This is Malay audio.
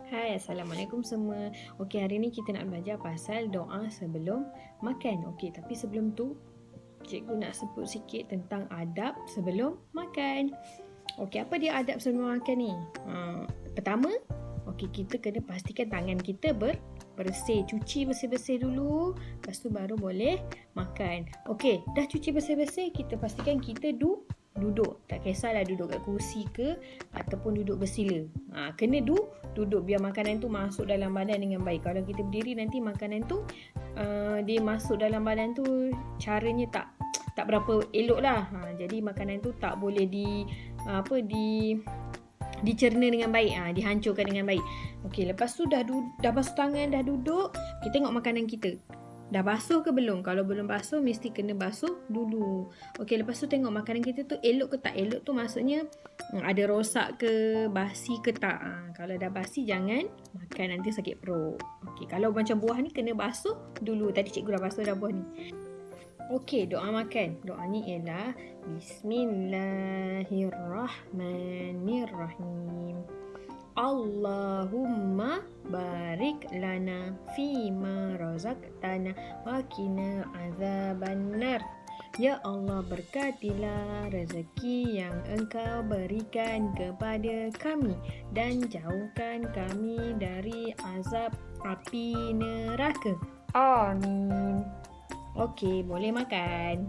Hai, Assalamualaikum semua. Okey, hari ni kita nak belajar pasal doa sebelum makan. Okey, tapi sebelum tu, cikgu nak sebut sikit tentang adab sebelum makan. Okey, apa dia adab sebelum makan ni? Pertama, okey, kita kena pastikan tangan kita bersih. Cuci bersih-bersih dulu, lepas tu baru boleh makan. Okey, dah cuci bersih-bersih, kita pastikan kita duduk. Tak kisahlah duduk kat kursi ke ataupun duduk bersila. Kena duduk biar makanan tu masuk dalam badan dengan baik. Kalau kita berdiri nanti makanan tu dia masuk dalam badan tu caranya tak berapa elok lah. Jadi makanan tu tak boleh dicerna dengan baik, dihancurkan dengan baik. Okey, lepas tu dah basuh tangan, dah duduk, kita tengok makanan kita. Dah basuh ke belum? Kalau belum basuh, mesti kena basuh dulu. Okey, lepas tu tengok makanan kita tu elok ke tak. Elok tu maksudnya ada rosak ke, basi ke tak. Kalau dah basi, jangan makan, nanti sakit perut. Okey, kalau macam buah ni kena basuh dulu. Tadi cikgu dah basuh dah buah ni. Okey, doa makan. Doa ni ialah Bismillahirrahmanirrahim. Allahumma barik lana fima razaqtana wa qina azabannar. Ya Allah, berkatilah rezeki yang Engkau berikan kepada kami dan jauhkan kami dari azab api neraka. Amin. Okey, boleh makan.